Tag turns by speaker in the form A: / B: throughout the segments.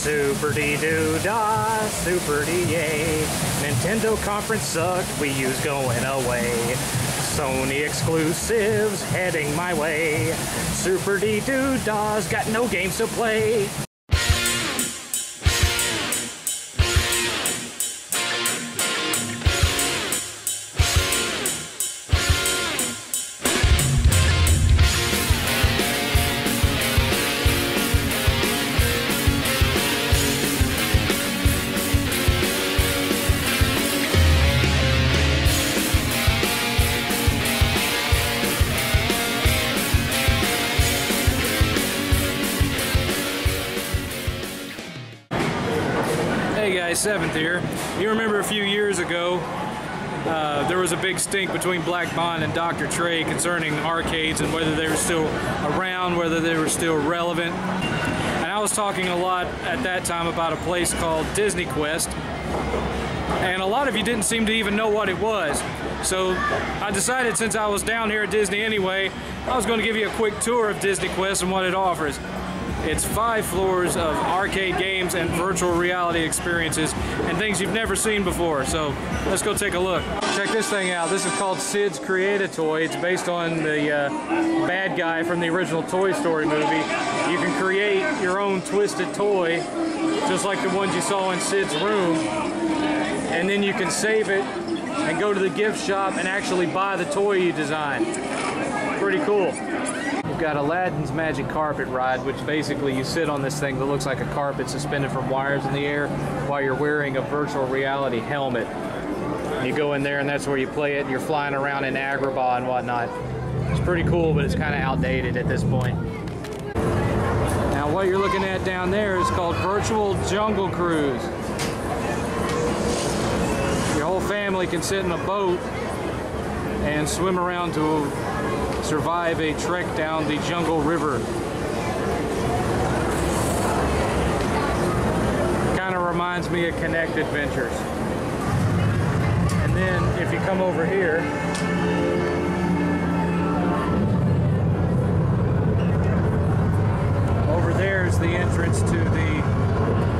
A: Super-dee-doo-dah, super-dee-yay. Nintendo conference sucked, Wii U's going away. Sony exclusives heading my way. Super-dee-doo-dah's got no games to play.
B: Hey guys, 7th here. You remember a few years ago, there was a big stink between Black Bond and Dr. Trey concerning arcades and whether they were still around, whether they were still relevant. And I was talking a lot at that time about a place called DisneyQuest, and a lot of you didn't seem to even know what it was. So I decided, since I was down here at Disney anyway, I was going to give you a quick tour of DisneyQuest and what it offers. It's 5 floors of arcade games and virtual reality experiences and things you've never seen before. So let's go take a look. Check this thing out. This is called Sid's Create-A-Toy. It's based on the bad guy from the original Toy Story movie. You can create your own twisted toy, just like the ones you saw in Sid's room, and then you can save it and go to the gift shop and actually buy the toy you designed. Pretty cool. We've got Aladdin's Magic Carpet Ride, which basically you sit on this thing that looks like a carpet suspended from wires in the air while you're wearing a virtual reality helmet. You go in there and that's where you play it, and you're flying around in Agrabah and whatnot. It's pretty cool, but it's kind of outdated at this point. Now what you're looking at down there is called Virtual Jungle Cruise. Your whole family can sit in a boat and swim around to survive a trek down the jungle river. Kind of reminds me of Connect Adventures. And then if you come over here, over there is the entrance to the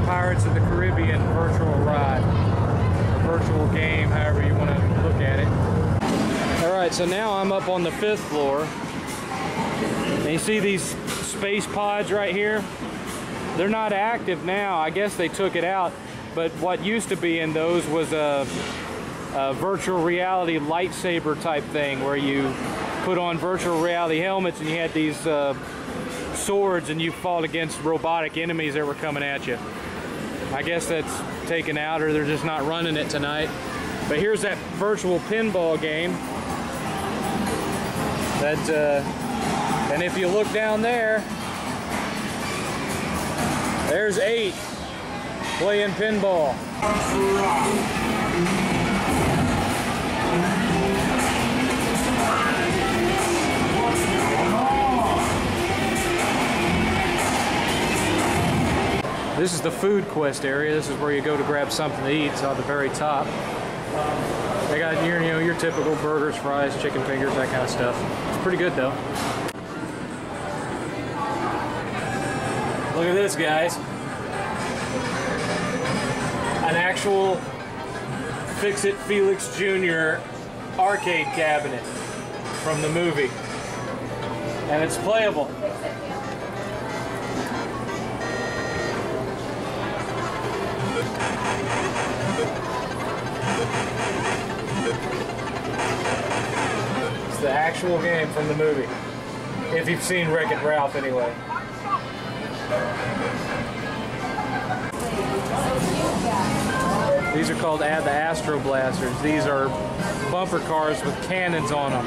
B: Pirates of the Caribbean virtual ride, or virtual game, however you want to look at it. Alright, so now I'm up on the 5th floor, and you see these space pods right here? They're not active now. I guess they took it out, but what used to be in those was a virtual reality lightsaber type thing where you put on virtual reality helmets and you had these swords and you fought against robotic enemies that were coming at you. I guess that's taken out, or they're just not running it tonight. But here's that virtual pinball game. And if you look down there, there's 8 playing pinball. This is the Food Quest area. This is where you go to grab something to eat. It's on the very top. They got your typical burgers, fries, chicken fingers, that kind of stuff. It's pretty good though. Look at this, guys. An actual Fix-It Felix Jr. arcade cabinet from the movie. And it's playable. It's the actual game from the movie. If you've seen Wreck-It Ralph anyway. These are called the Astro Blasters. These are bumper cars with cannons on them.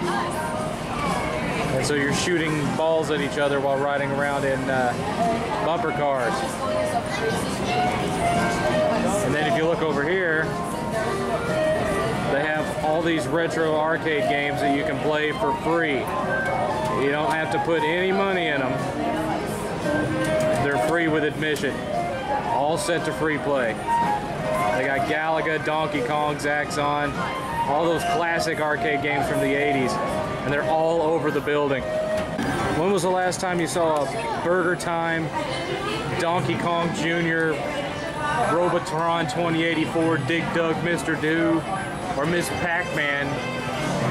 B: And so you're shooting balls at each other while riding around in bumper cars. And then if you look over here, they have all these retro arcade games that you can play for free. You don't have to put any money in them. They're free with admission. All set to free play. They got Galaga, Donkey Kong, Zaxxon, all those classic arcade games from the 80s, and they're all over the building. When was the last time you saw a Burger Time Donkey Kong Jr., Robotron 2084, Dig Dug Mr. Do, or Miss Pac-Man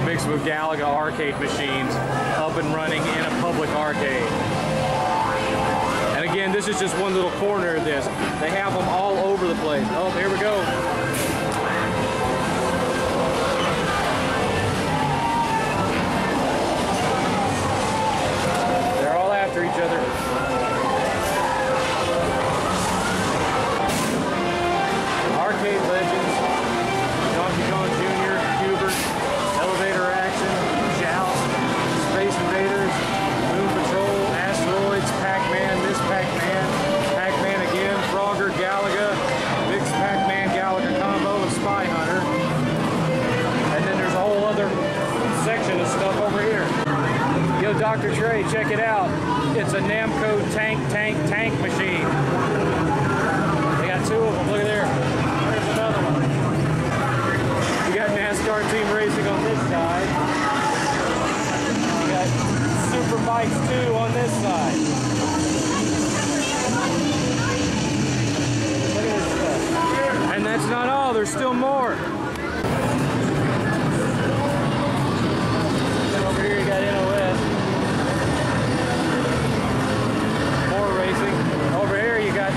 B: mixed with Galaga arcade machines up and running in a public arcade. And again, this is just one little corner of this. They have them all over the place. Oh, here we go. They're all after each other. Arcade Legends, Donkey Kong Jr., Hubert, Elevator Action, Joust, Space Invaders, Moon Patrol, Asteroids, Pac-Man, Miss Pac-Man, Pac-Man again, Frogger, Galaga, Mixed Pac-Man Galaga combo, and Spy Hunter. And then there's a whole other section of stuff over here. Yo, Dr. Trey, check it out. It's a Namco tank machine. They got two of them. Look at there. There's another one. You got NASCAR Team Racing on this side. You got Super Bikes 2 on this side. Look at this stuff. And that's not all. There's still more. And over here you got NOS. More racing. Over here you got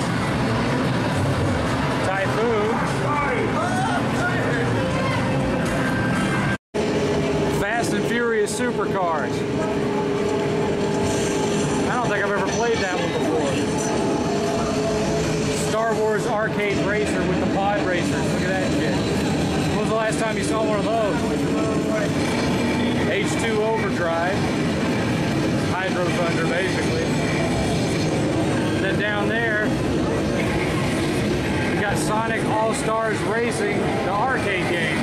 B: Typhoon. Fast and Furious Supercars. I don't think I've ever played that one before. Star Wars Arcade Racer with the pod racers. Look at that shit. When was the last time you saw one of those? H2 Overdrive. Hydro Thunder, basically. And then down there, we got Sonic All-Stars Racing, the arcade game.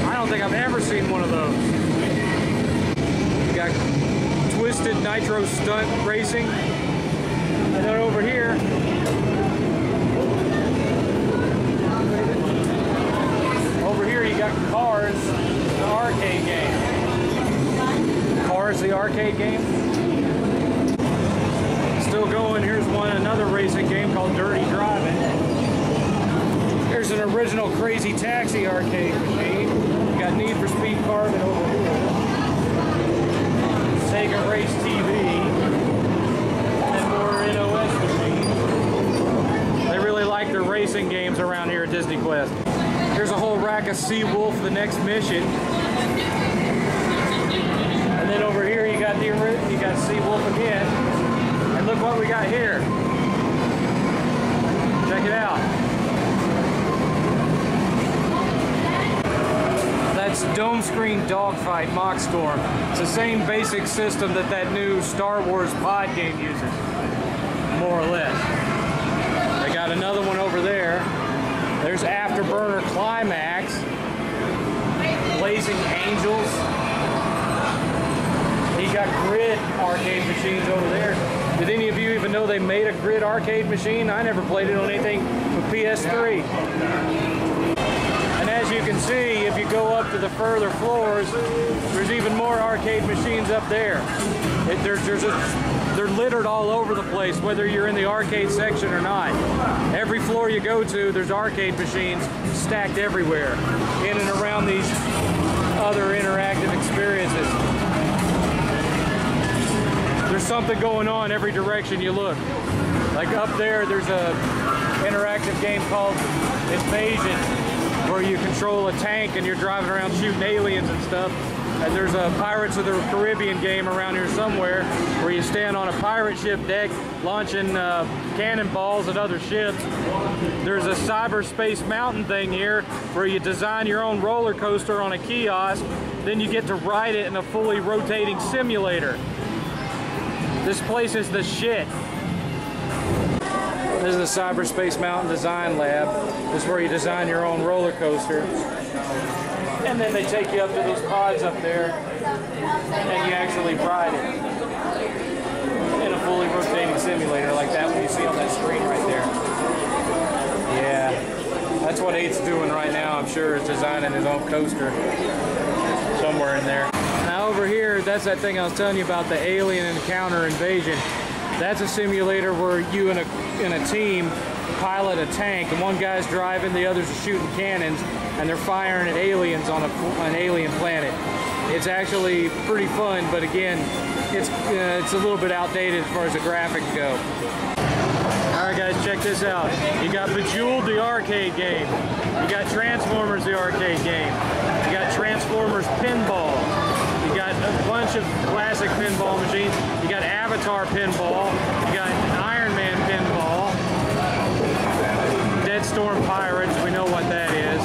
B: I don't think I've ever seen one of those. We got Twisted Nitro Stunt Racing. And then over here, you got Cars, the arcade game. Cars, the arcade game. Still going. Here's another racing game called Dirty Driving. Here's an original Crazy Taxi arcade machine. You got Need for Speed Carbon over here. Sega Race TV. And more NOS machines. They really like their racing games around here at DisneyQuest. Here's a whole rack of Seawolf, the next mission. And then over here you got Seawolf again. And look what we got here. Check it out. That's Dome Screen Dogfight Mockstorm. It's the same basic system that new Star Wars pod game uses, more or less. They got another one over there. There's Afterburner Climax, Blazing Angels. He got Grid arcade machines over there. Did any of you even know they made a Grid arcade machine? I never played it on anything with PS3. And as you can see, if you go up to the further floors, there's even more arcade machines up there. They're littered all over the place, whether you're in the arcade section or not. Every floor you go to, there's arcade machines stacked everywhere, in and around these other interactive experiences. There's something going on every direction you look. Like up there, there's a interactive game called Invasion, where you control a tank and you're driving around shooting aliens and stuff. And there's a Pirates of the Caribbean game around here somewhere where you stand on a pirate ship deck launching cannonballs at other ships. There's a Cyberspace Mountain thing here where you design your own roller coaster on a kiosk, then you get to ride it in a fully rotating simulator. This place is the shit. This is the Cyberspace Mountain Design Lab. This is where you design your own roller coaster. And then they take you up to those pods up there, and you actually ride it in a fully rotating simulator like that one you see on that screen right there. Yeah, that's what 8's doing right now, I'm sure, is designing his own coaster somewhere in there. Now over here, that's that thing I was telling you about, the alien encounter invasion. That's a simulator where you in a team pilot a tank, and one guy's driving, the others are shooting cannons, and they're firing at aliens on an alien planet. It's actually pretty fun, but again, it's a little bit outdated as far as the graphics go. Alright guys, check this out. You got Bejeweled, the arcade game. You got Transformers, the arcade game. You got Transformers Pinball. You got a bunch of classic pinball machines. You got Avatar Pinball. You got Iron Man Pinball. Dead Storm Pirates, we know what that is.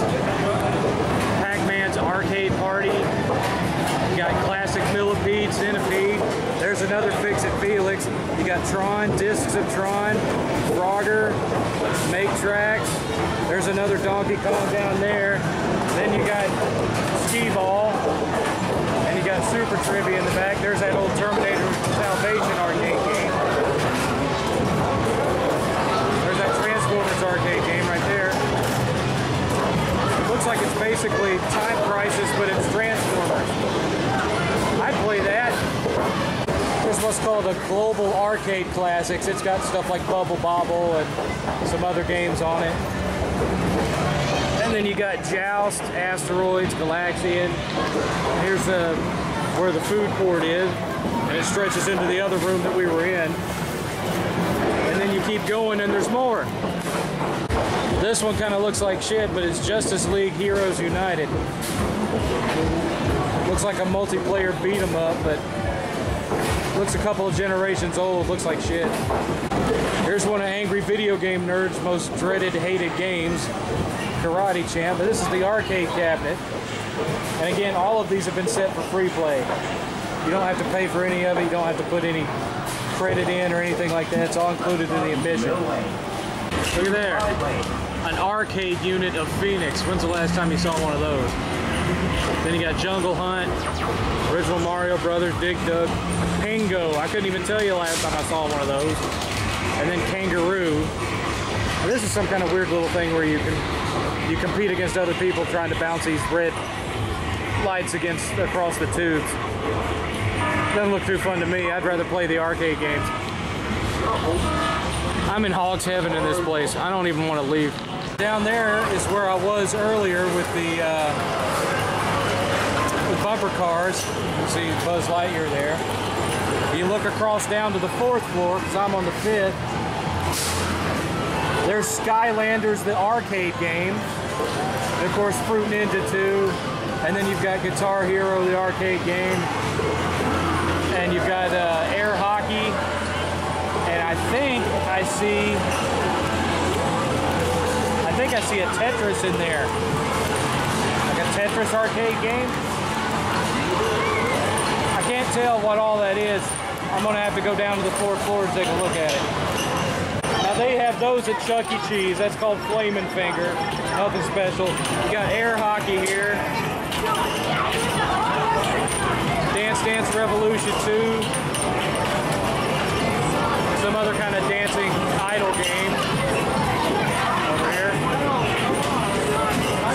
B: Pac-Man's Arcade Party. You got classic Millipede, Centipede. There's another Fix-It Felix. You got Tron, Discs of Tron, Frogger, Make Tracks. There's another Donkey Kong down there. Then you got Skee-Ball. And you got Super Trivia in the back. There's that old Terminator Salvation arcade game. There's that Transformers arcade game right there. Looks like it's basically Time Crisis, but it's Transformers. I'd play that. There's what's called a Global Arcade Classics. It's got stuff like Bubble Bobble and some other games on it. And then you got Joust, Asteroids, Galaxian. Here's where the food court is, and it stretches into the other room that we were in. And then you keep going and there's more. This one kind of looks like shit, but it's Justice League Heroes United. Looks like a multiplayer beat 'em up, but looks a couple of generations old, looks like shit. Here's one of Angry Video Game Nerd's most dreaded, hated games, Karate Champ, but this is the arcade cabinet. And again, all of these have been set for free play. You don't have to pay for any of it, you don't have to put any credit in or anything like that, it's all included in the admission. Look at there, an arcade unit of Phoenix. When's the last time you saw one of those? Then you got Jungle Hunt, original Mario Brothers, Dig Dug, Pingo. I couldn't even tell you last time I saw one of those. And then Kangaroo. Now, this is some kind of weird little thing where you compete against other people trying to bounce these red lights across the tubes. Doesn't look too fun to me. I'd rather play the arcade games. I'm in hog's heaven in this place. I don't even want to leave. Down there is where I was earlier with the bumper cars. You can see Buzz Lightyear there. You look across down to the 4th floor, because I'm on the 5th. There's Skylanders, the arcade game. And of course, Fruit Ninja 2. And then you've got Guitar Hero, the arcade game. And you've got air hockey. And I think I see a Tetris in there. Like a Tetris arcade game. I can't tell what all that is. I'm gonna have to go down to the 4th floor and take a look at it. Now they have those at Chuck E. Cheese. That's called Flamin' Finger. Nothing special. You got air hockey here. Dance Dance Revolution 2. Some other kind of dancing idol game. Over here.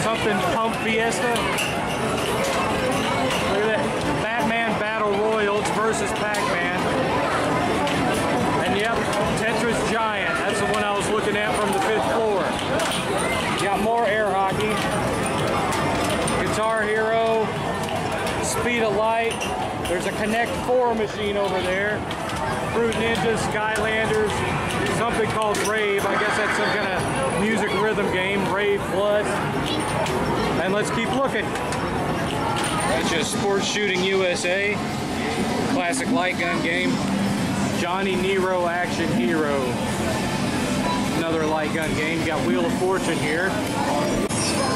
B: Something Pump Fiesta. Look at that. Batman Battle Royals versus Pac-Man. And yep, Tetris Giant. That's the one I was looking at from the 5th floor. Got more air hockey. Guitar Hero. Speed of Light. There's a Connect 4 machine over there. Fruit Ninja, Skylanders, something called Rave. I guess that's some kind of music rhythm game. Rave Plus. And let's keep looking. That's just Sports Shooting USA. Classic light gun game. Johnny Nero Action Hero. Another light gun game. You got Wheel of Fortune here.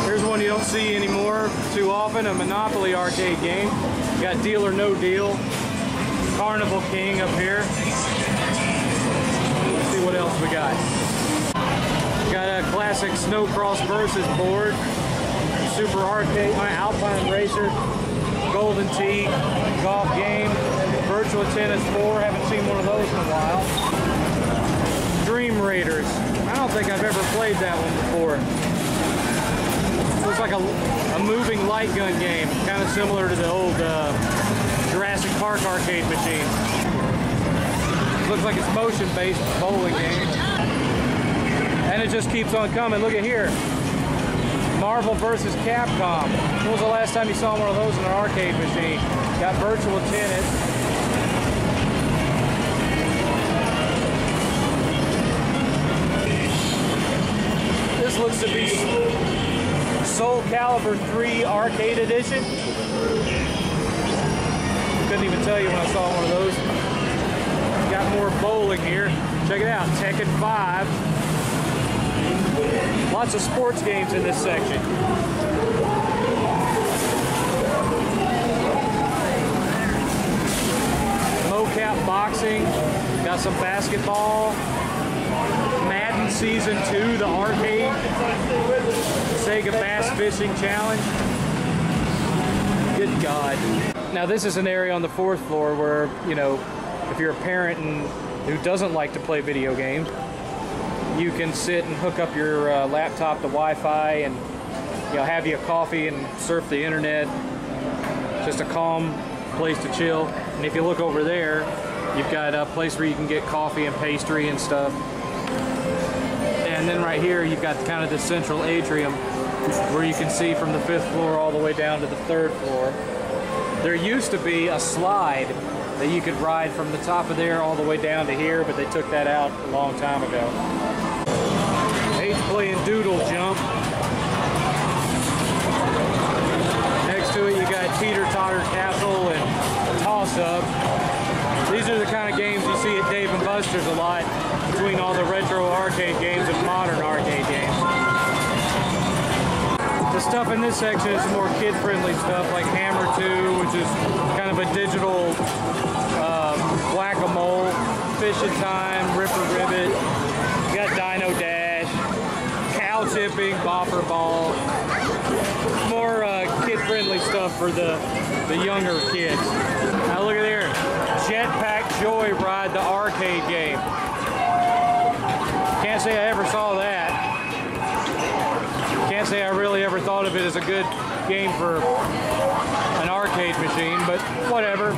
B: Here's one you don't see anymore too often, a Monopoly arcade game. You got Deal or No Deal. Carnival King up here. Let's see what else we got. Got a classic Snowcross Versus board. Super Arcade, Alpine Racer. Golden Tee, Golf Game. Virtual Tennis 4, haven't seen one of those in a while. Dream Raiders. I don't think I've ever played that one before. Looks like a moving light gun game, kind of similar to the old Jurassic Park arcade machine. looks like it's motion-based bowling game. And it just keeps on coming. Look at here. Marvel vs. Capcom. When was the last time you saw one of those in an arcade machine? Got virtual tennis. This looks to be Soul Calibur 3 Arcade Edition. Couldn't even tell you when I saw one of those. Got more bowling here. Check it out, Tekken 5. Lots of sports games in this section. Mocap boxing. Got some basketball. Madden Season 2, the arcade. Sega Bass Fishing Challenge. Good God. Now this is an area on the 4th floor where, you know, if you're a parent who doesn't like to play video games, you can sit and hook up your laptop to Wi-Fi and, you know, have you a coffee and surf the internet. Just a calm place to chill. And if you look over there, you've got a place where you can get coffee and pastry and stuff. And then right here, you've got kind of the central atrium where you can see from the 5th floor all the way down to the 3rd floor. There used to be a slide that you could ride from the top of there all the way down to here, but they took that out a long time ago. Hate playing Doodle Jump. Next to it, you got Teeter Totter Castle and Toss Up. These are the kind of games you see at Dave & Buster's a lot, between all the retro arcade games and modern arcade games. The stuff in this section is more kid-friendly stuff, like Hammer 2, which is kind of a digital whack-a-mole, Fishing Time, Ripper Ribbit. You got Dino Dash, Cow Tipping, Bopper Ball. More kid-friendly stuff for the younger kids. Now look at there, Jetpack Joyride, the arcade game. Can't say I ever saw that. Can't say I really ever thought of it as a good game for an arcade machine, but whatever.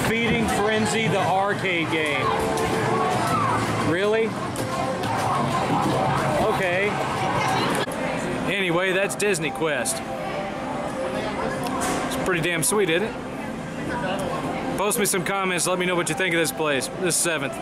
B: Feeding Frenzy, the arcade game. Really? Okay. Anyway, that's DisneyQuest. It's pretty damn sweet, isn't it? Post me some comments, let me know what you think of this place. This 7th.